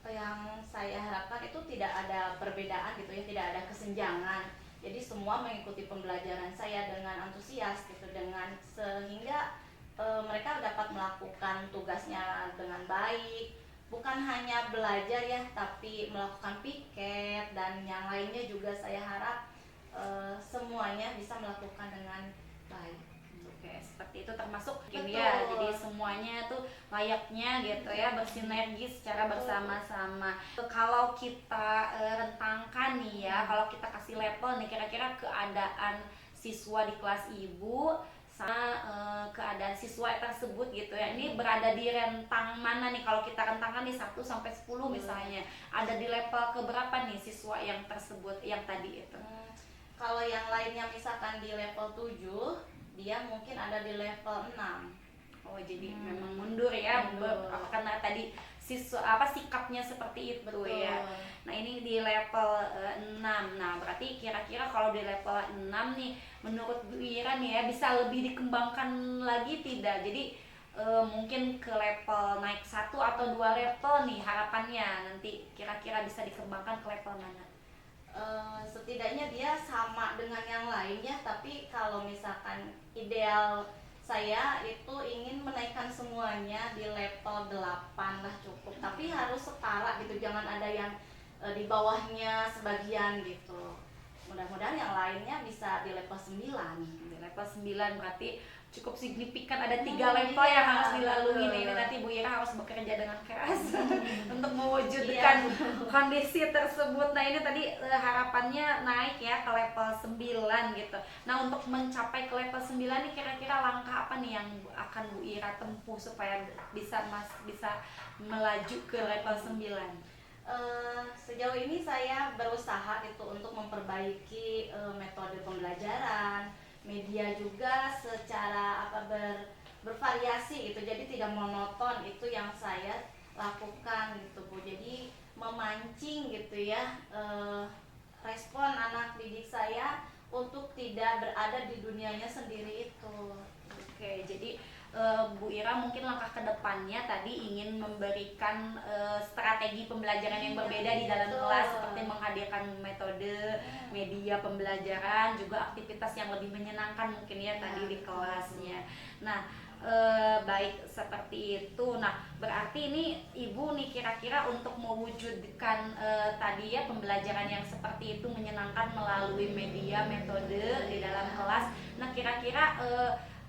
Yang saya harapkan itu tidak ada perbedaan gitu ya, tidak ada kesenjangan. Jadi semua mengikuti pembelajaran saya dengan antusias gitu, dengan sehingga mereka dapat melakukan tugasnya dengan baik, bukan hanya belajar ya, tapi melakukan piket dan yang lainnya juga saya harap semuanya bisa melakukan dengan baik. Oke, seperti itu termasuk Betul. kimia. Jadi semuanya tuh layaknya gitu ya bersinergi secara bersama-sama. Kalau kita rentangkan nih ya, kalau kita kasih level nih kira-kira keadaan siswa di kelas Ibu sama keadaan siswa tersebut gitu ya. Ini berada di rentang mana nih kalau kita rentangkan di 1 sampai 10 misalnya. Ada di level keberapa nih siswa yang tersebut yang tadi itu? Kalau yang lainnya misalkan di level 7, dia mungkin ada di level 6. Oh, jadi memang mundur ya, Mundur. karena tadi sikapnya seperti itu. Betul. Ya. Nah, ini di level 6. Nah, berarti kira-kira kalau di level 6 nih menurut Bu Ira nih ya bisa lebih dikembangkan lagi tidak? Jadi mungkin ke level naik 1 atau 2 level nih harapannya nanti kira-kira bisa dikembangkan ke level mana? Setidaknya dia sama dengan yang lainnya, tapi kalau misalkan ideal saya itu ingin menaikkan semuanya di level 8 lah cukup, tapi harus setara gitu, jangan ada yang di bawahnya sebagian gitu. Mudah-mudahan yang lainnya bisa di level 9. Di level 9 berarti cukup signifikan, ada 3 Hmm, level iya, yang harus dilalui nih. Ini betul. nanti Bu Ira harus bekerja dengan keras untuk mewujudkan kondisi tersebut. Nah, ini tadi harapannya naik ya ke level 9 gitu. Nah, untuk mencapai ke level 9 nih kira-kira langkah apa nih yang akan Bu Ira tempuh supaya bisa melaju ke level 9? Sejauh ini saya berusaha itu untuk memperbaiki metode pembelajaran, media juga secara bervariasi gitu, jadi tidak monoton. Itu yang saya lakukan gitu Bu. Jadi memancing gitu ya respon anak didik saya untuk tidak berada di dunianya sendiri itu. Oke, jadi Bu Ira mungkin langkah kedepannya tadi ingin memberikan strategi pembelajaran yang berbeda di dalam betul. kelas, seperti menghadirkan metode media pembelajaran, juga aktivitas yang lebih menyenangkan mungkin ya tadi di kelasnya. Nah, baik seperti itu. Nah, berarti ini Ibu nih kira-kira untuk mewujudkan tadi ya pembelajaran yang seperti itu menyenangkan melalui media metode di dalam kelas. Nah, kira-kira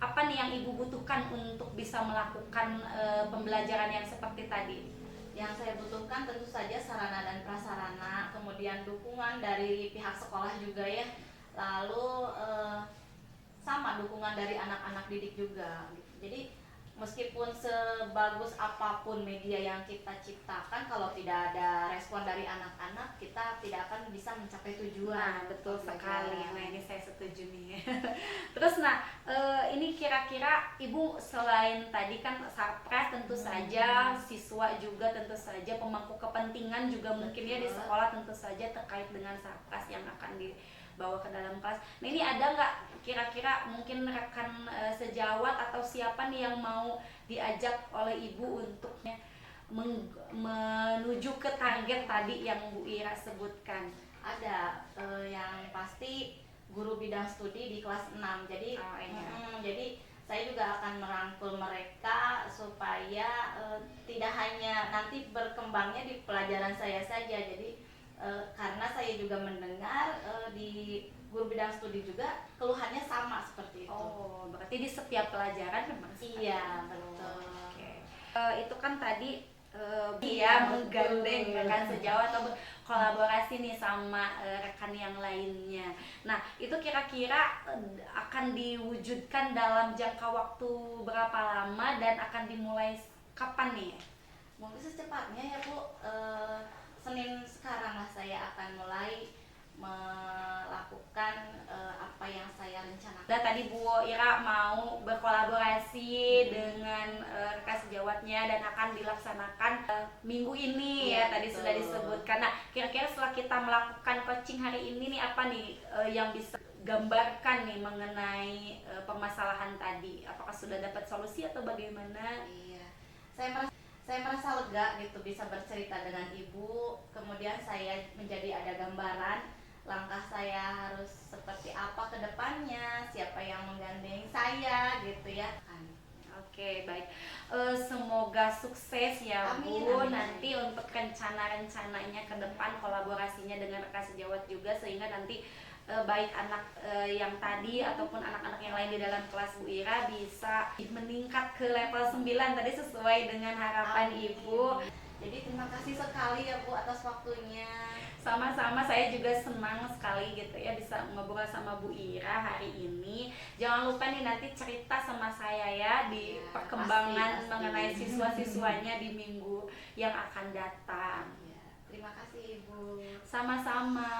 apa nih yang Ibu butuhkan untuk bisa melakukan pembelajaran yang seperti tadi? Yang saya butuhkan tentu saja sarana dan prasarana, kemudian dukungan dari pihak sekolah juga ya, lalu sama dukungan dari anak-anak didik juga gitu. Jadi meskipun sebagus apapun media yang kita ciptakan, kalau tidak ada respon dari anak-anak, kita tidak akan bisa mencapai tujuan. Nah, betul sekali. Nah, ini saya setuju nih. Terus ini kira-kira Ibu selain tadi kan Sarpres tentu saja, siswa juga tentu saja, pemangku kepentingan juga mungkin ya di sekolah tentu saja terkait dengan Sarpres yang akan dibawa ke dalam kelas. Nah, ini ada nggak kira-kira mungkin rekan sejawat atau siapa nih yang mau diajak oleh Ibu untuk menuju ke target tadi yang Bu Ira sebutkan? Ada yang pasti guru bidang studi di kelas 6. Jadi jadi saya juga akan merangkul mereka supaya tidak hanya nanti berkembangnya di pelajaran saya saja. Jadi karena saya juga mendengar di guru bidang studi juga keluhannya sama seperti itu. Oh, berarti di setiap pelajaran memang Iya, betul. Oke. Itu kan tadi dia menggandeng rekan sejawat atau kolaborasi nih sama rekan yang lainnya. Nah, itu kira-kira akan diwujudkan dalam jangka waktu berapa lama dan akan dimulai kapan nih? Mungkin secepatnya ya Bu, Senin sekarang lah saya akan mulai melakukan apa yang saya rencanakan. Nah, tadi Bu Ira mau berkolaborasi dengan rekan sejawatnya dan akan dilaksanakan minggu ini ya, tadi betul. sudah disebutkan. Nah, kira-kira setelah kita melakukan coaching hari ini nih apa nih yang bisa gambarkan nih mengenai permasalahan tadi? Apakah sudah dapat solusi atau bagaimana? Iya, saya merasa lega gitu bisa bercerita dengan Ibu. Kemudian saya menjadi ada gambaran langkah saya harus seperti apa ke depannya, siapa yang menggandeng saya gitu ya. Oke, baik. Semoga sukses ya Amin, Bu. amin. Nanti untuk rencana-rencananya ke depan, kolaborasinya dengan rekan sejawat juga, sehingga nanti baik anak yang tadi ataupun anak-anak yang lain di dalam kelas Bu Ira bisa meningkat ke level 9 tadi sesuai dengan harapan Amin. Ibu. Jadi terima kasih sekali ya Bu atas waktunya. Sama-sama, saya juga senang sekali gitu ya bisa ngobrol sama Bu Ira hari ini. Jangan lupa nih nanti cerita sama saya ya di Ya, perkembangan pasti. mengenai siswa-siswanya di minggu yang akan datang. Ya, terima kasih Ibu. Sama-sama.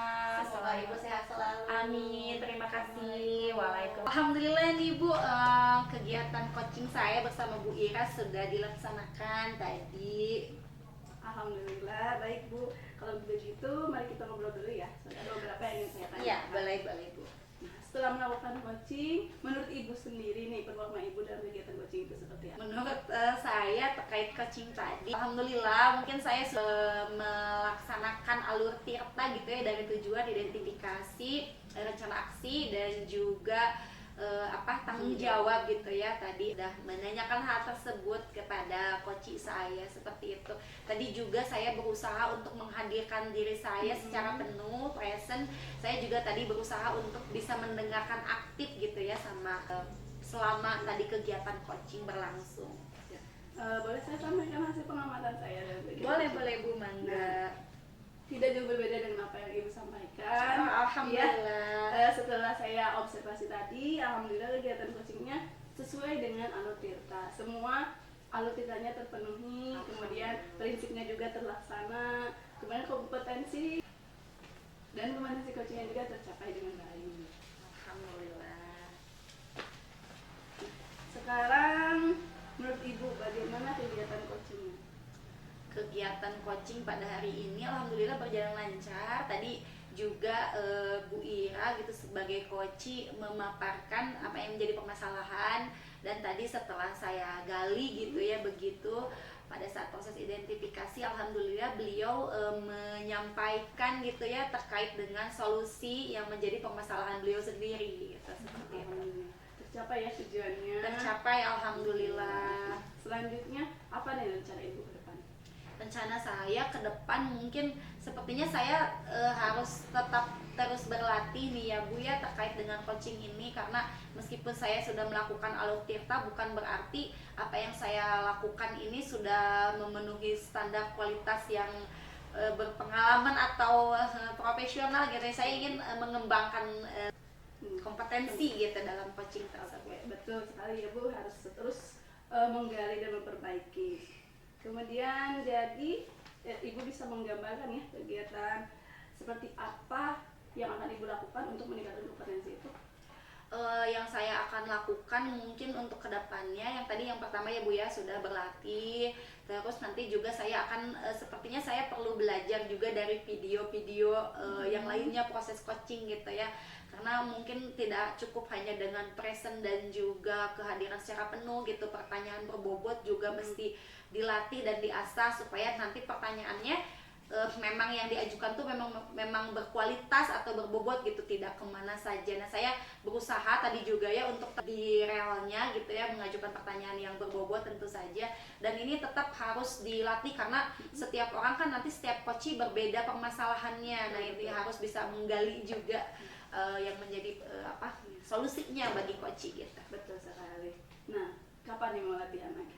Semoga Ibu sehat selalu. Amin, terima kasih. Waalaikumsalam. Alhamdulillah nih Bu, kegiatan coaching saya bersama Bu Ira sudah dilaksanakan tadi. Alhamdulillah, baik Bu. Kalau begitu, mari kita ngobrol dulu ya. Ada beberapa yang ingin saya tanyakan. Iya, boleh Bu. Nah, setelah melakukan coaching, menurut Ibu sendiri nih, performa Ibu dalam kegiatan coaching itu seperti apa? Menurut saya terkait coaching tadi, alhamdulillah mungkin saya sudah melaksanakan alur tirta gitu ya, dari tujuan, identifikasi, rencana aksi, dan juga tanggung jawab gitu ya. Tadi udah menanyakan hal tersebut kepada coach saya seperti itu. Tadi juga saya berusaha untuk menghadirkan diri saya secara penuh present. Saya juga tadi berusaha untuk bisa mendengarkan aktif gitu ya sama selama tadi kegiatan coaching berlangsung. Boleh saya sampaikan hasil pengamatan saya dalam kegiatan? Boleh Bu, mangga. Tidak jauh berbeda dengan apa yang Ibu sampaikan. Alhamdulillah. Ya, setelah saya observasi tadi, alhamdulillah kegiatan coachingnya sesuai dengan alur tirta. Semua alur tirtanya terpenuhi, kemudian prinsipnya juga terlaksana, kemudian kompetensi dan kompetensi coachingnya juga tercapai dengan baik. Alhamdulillah. Sekarang menurut Ibu bagaimana kegiatan coachingnya? sebagai coach memaparkan apa yang menjadi permasalahan, dan tadi setelah saya gali gitu ya, begitu pada saat proses identifikasi alhamdulillah beliau menyampaikan gitu ya terkait dengan solusi yang menjadi permasalahan beliau sendiri gitu, seperti itu. Tercapai ya tujuannya. Tercapai alhamdulillah. Selanjutnya apa nih rencana ibu ke depan? Rencana saya ke depan mungkin sepertinya saya harus tetap terus berlatih nih ya Bu ya terkait dengan coaching ini, karena meskipun saya sudah melakukan Alur Tirta bukan berarti apa yang saya lakukan ini sudah memenuhi standar kualitas yang berpengalaman atau profesional gitu. Saya ingin mengembangkan kompetensi gitu dalam coaching tersebut. Betul sekali ya Bu, harus terus menggali dan memperbaiki. Kemudian jadi ibu bisa menggambarkan ya kegiatan seperti apa yang akan ibu lakukan untuk meningkatkan kompetensi itu? Yang saya akan lakukan mungkin untuk kedepannya, yang tadi yang pertama ya Bu ya sudah berlatih, terus nanti juga saya akan sepertinya saya perlu belajar juga dari video-video yang lainnya proses coaching gitu ya, karena mungkin tidak cukup hanya dengan present dan juga kehadiran secara penuh gitu, pertanyaan berbobot juga mesti dilatih dan diasah supaya nanti pertanyaannya memang yang diajukan tuh memang berkualitas atau berbobot gitu, tidak kemana saja. Nah saya berusaha tadi juga ya untuk di realnya gitu ya mengajukan pertanyaan yang berbobot tentu saja, dan ini tetap harus dilatih karena setiap orang kan nanti setiap coach berbeda permasalahannya. Nah ini harus bisa menggali juga yang menjadi solusinya bagi coach gitu. Betul sekali. Nah kapan nih mau latihan lagi?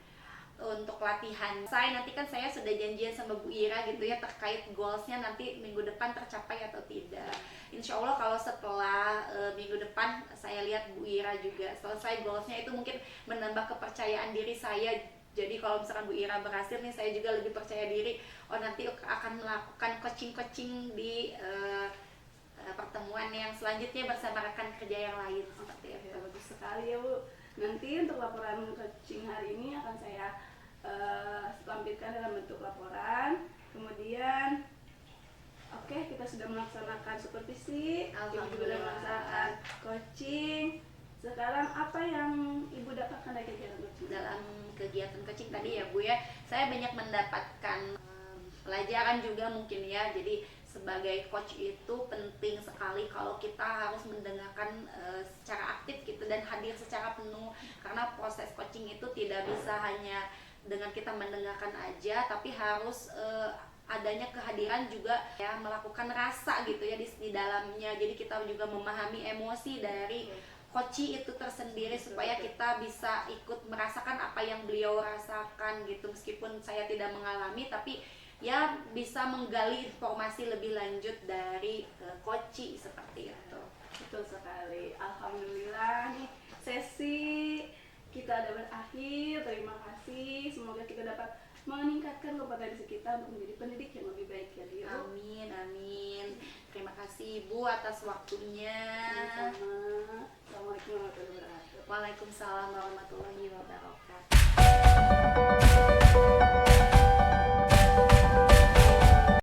Untuk latihan nanti kan saya sudah janjian sama Bu Ira gitu ya terkait goalsnya nanti minggu depan tercapai atau tidak. Insya Allah kalau setelah minggu depan saya lihat Bu Ira juga selesai goalsnya, itu mungkin menambah kepercayaan diri saya. Jadi kalau misalkan Bu Ira berhasil nih, saya juga lebih percaya diri. Oh nanti akan melakukan coaching di pertemuan yang selanjutnya bersama rekan kerja yang lain seperti itu. Ya, bagus sekali ya Bu. Nanti untuk laporan coaching hari ini akan saya lampirkan dalam bentuk laporan. Kemudian kita sudah melaksanakan supervisi, Ibu sudah melaksanakan coaching. Sekarang apa yang Ibu dapatkan dari kegiatan coaching? Dalam kegiatan coaching tadi ya Bu ya, saya banyak mendapatkan pelajaran juga mungkin ya. Jadi sebagai coach itu penting sekali kalau kita harus mendengarkan secara aktif gitu dan hadir secara penuh, karena proses coaching itu tidak bisa hanya dengan kita mendengarkan aja, tapi harus adanya kehadiran juga ya, melakukan rasa gitu ya di dalamnya. Jadi kita juga memahami emosi dari coach itu tersendiri supaya kita bisa ikut merasakan apa yang beliau rasakan gitu, meskipun saya tidak mengalami tapi ya bisa menggali informasi lebih lanjut dari coach seperti itu. Betul sekali. Alhamdulillah nih sesi kita udah berakhir. Terima kasih. Semoga kita dapat meningkatkan kompetensi kita untuk menjadi pendidik yang lebih baik ya Bu. Amin, amin. Terima kasih Ibu atas waktunya. Sama-sama. Assalamualaikum warahmatullahi wabarakatuh. Waalaikumsalam warahmatullahi wabarakatuh.